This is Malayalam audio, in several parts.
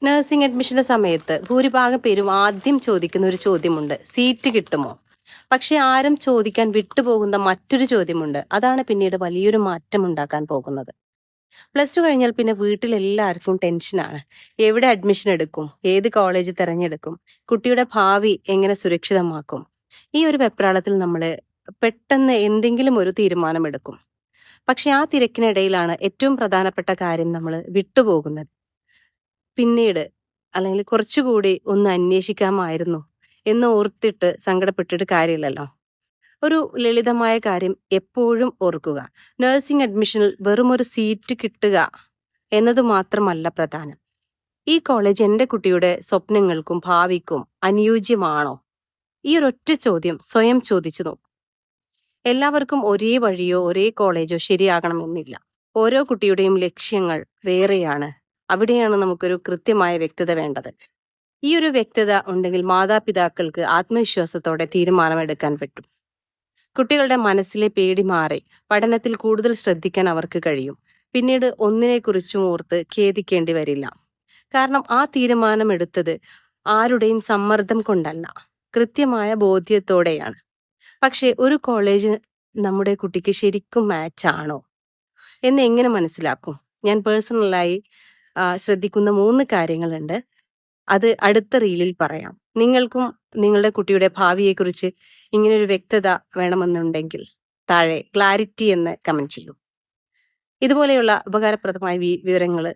നഴ്സിംഗ് അഡ്മിഷന്റെ സമയത്ത് ഭൂരിഭാഗം പേരും ആദ്യം ചോദിക്കുന്ന ഒരു ചോദ്യമുണ്ട്, സീറ്റ് കിട്ടുമോ? പക്ഷെ ആരും ചോദിക്കാൻ വിട്ടുപോകുന്ന മറ്റൊരു ചോദ്യമുണ്ട്. അതാണ് പിന്നീട് വലിയൊരു മാറ്റം ഉണ്ടാക്കാൻ പോകുന്നത്. പ്ലസ് ടു കഴിഞ്ഞാൽ പിന്നെ വീട്ടിൽ എല്ലാവർക്കും ടെൻഷനാണ്. എവിടെ അഡ്മിഷൻ എടുക്കും, ഏത് കോളേജ് തിരഞ്ഞെടുക്കും, കുട്ടിയുടെ ഭാവി എങ്ങനെ സുരക്ഷിതമാക്കും? ഈ ഒരു വെപ്രാളത്തിൽ നമ്മൾ പെട്ടെന്ന് എന്തെങ്കിലും ഒരു തീരുമാനമെടുക്കും. പക്ഷെ ആ തിരക്കിനിടയിലാണ് ഏറ്റവും പ്രധാനപ്പെട്ട കാര്യം നമ്മൾ വിട്ടുപോകുന്നത്. പിന്നീട് അല്ലെങ്കിൽ കുറച്ചുകൂടി ഒന്ന് അന്വേഷിക്കാമായിരുന്നു എന്ന് ഓർത്തിട്ട് സങ്കടപ്പെട്ടിട്ട് കാര്യമില്ലല്ലോ. ഒരു ലളിതമായ കാര്യം എപ്പോഴും ഓർക്കുക. നഴ്സിംഗ് അഡ്മിഷനിൽ വെറും ഒരു സീറ്റ് കിട്ടുക എന്നത് മാത്രമല്ല പ്രധാനം. ഈ കോളേജ് എൻ്റെ കുട്ടിയുടെ സ്വപ്നങ്ങൾക്കും ഭാവിക്കും അനുയോജ്യമാണോ? ഈ ഒരൊറ്റ ചോദ്യം സ്വയം ചോദിച്ചു നോക്കും. എല്ലാവർക്കും ഒരേ വഴിയോ ഒരേ കോളേജോ ശരിയാകണമെന്നില്ല. ഓരോ കുട്ടിയുടെയും ലക്ഷ്യങ്ങൾ വേറെയാണ്. അവിടെയാണ് നമുക്കൊരു കൃത്യമായ വ്യക്തത വേണ്ടത്. ഈ ഒരു വ്യക്തത ഉണ്ടെങ്കിൽ മാതാപിതാക്കൾക്ക് ആത്മവിശ്വാസത്തോടെ തീരുമാനമെടുക്കാൻ പറ്റും. കുട്ടികളുടെ മനസ്സിലെ പേടി മാറി പഠനത്തിൽ കൂടുതൽ ശ്രദ്ധിക്കാൻ അവർക്ക് കഴിയും. പിന്നീട് ഒന്നിനെക്കുറിച്ചും ഓർത്ത് ഖേദിക്കേണ്ടി വരില്ല. കാരണം ആ തീരുമാനമെടുത്തത് ആരുടെയും സമ്മർദ്ദം കൊണ്ടല്ല, കൃത്യമായ ബോധ്യത്തോടെയാണ്. പക്ഷെ ഒരു കോളേജ് നമ്മുടെ കുട്ടിക്ക് ശരിക്കും മാച്ച് ആണോ എന്ന് എങ്ങനെ മനസ്സിലാക്കും? ഞാൻ പേഴ്സണലായി ശ്രദ്ധിക്കുന്ന 3 കാര്യങ്ങളുണ്ട്. അത് അടുത്ത റീലിൽ പറയാം. നിങ്ങൾക്കും നിങ്ങളുടെ കുട്ടിയുടെ ഭാവിയെക്കുറിച്ച് ഇങ്ങനൊരു വ്യക്തത വേണമെന്നുണ്ടെങ്കിൽ താഴെ ക്ലാരിറ്റി എന്ന് കമന്റ് ചെയ്യൂ. ഇതുപോലെയുള്ള ഉപകാരപ്രദമായ വിവരങ്ങൾ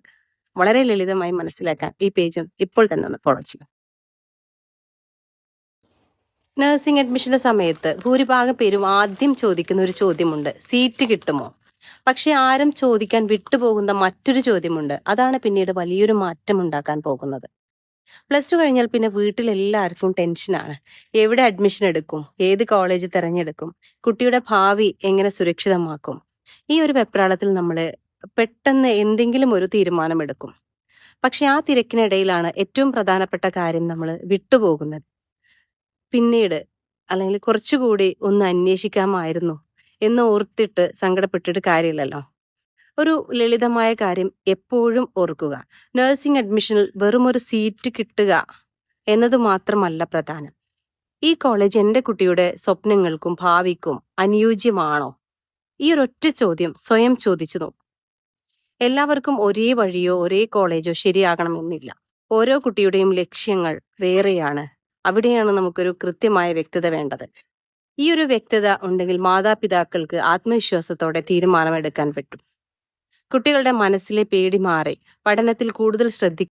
വളരെ ലളിതമായി മനസ്സിലാക്കാൻ ഈ പേജ് ഇപ്പോൾ തന്നെ ഒന്ന് ഫോളോ ചെയ്യും. നഴ്സിംഗ് അഡ്മിഷന്റെ സമയത്ത് ഭൂരിഭാഗം പേരും ആദ്യം ചോദിക്കുന്ന ഒരു ചോദ്യമുണ്ട്, സീറ്റ് കിട്ടുമോ? പക്ഷെ ആരും ചോദിക്കാൻ വിട്ടുപോകുന്ന മറ്റൊരു ചോദ്യമുണ്ട്. അതാണ് പിന്നീട് വലിയൊരു മാറ്റം ഉണ്ടാക്കാൻ പോകുന്നത്. പ്ലസ് ടു കഴിഞ്ഞാൽ പിന്നെ വീട്ടിൽ എല്ലാവർക്കും ടെൻഷനാണ്. എവിടെ അഡ്മിഷൻ എടുക്കും, ഏത് കോളേജ് തിരഞ്ഞെടുക്കും, കുട്ടിയുടെ ഭാവി എങ്ങനെ സുരക്ഷിതമാക്കും? ഈ ഒരു വെപ്രാളത്തിൽ നമ്മൾ പെട്ടെന്ന് എന്തെങ്കിലും ഒരു തീരുമാനമെടുക്കും. പക്ഷെ ആ തിരക്കിനിടയിലാണ് ഏറ്റവും പ്രധാനപ്പെട്ട കാര്യം നമ്മൾ വിട്ടുപോകുന്നത്. പിന്നീട് അല്ലെങ്കിൽ കുറച്ചുകൂടി ഒന്ന് അന്വേഷിക്കാമായിരുന്നു എന്ന് ഓർത്തിട്ട് സങ്കടപ്പെട്ടിട്ട് കാര്യമില്ലല്ലോ. ഒരു ലളിതമായ കാര്യം എപ്പോഴും ഓർക്കുക. നഴ്സിംഗ് അഡ്മിഷനിൽ വെറും ഒരു സീറ്റ് കിട്ടുക എന്നത് മാത്രമല്ല പ്രധാനം. ഈ കോളേജ് എൻ്റെ കുട്ടിയുടെ സ്വപ്നങ്ങൾക്കും ഭാവിക്കും അനുയോജ്യമാണോ? ഈ ഒരൊറ്റ ചോദ്യം സ്വയം ചോദിച്ചു നോക്കും. എല്ലാവർക്കും ഒരേ വഴിയോ ഒരേ കോളേജോ ശരിയാകണമെന്നില്ല. ഓരോ കുട്ടിയുടെയും ലക്ഷ്യങ്ങൾ വേറെയാണ്. അവിടെയാണ് നമുക്കൊരു കൃത്യമായ വ്യക്തത വേണ്ടത്. ഈ ഒരു വ്യക്തത ഉണ്ടെങ്കിൽ മാതാപിതാക്കൾക്ക് ആത്മവിശ്വാസത്തോടെ തീരുമാനമെടുക്കാൻ പറ്റും. കുട്ടികളുടെ മനസ്സിലെ പേടി മാറി പഠനത്തിൽ കൂടുതൽ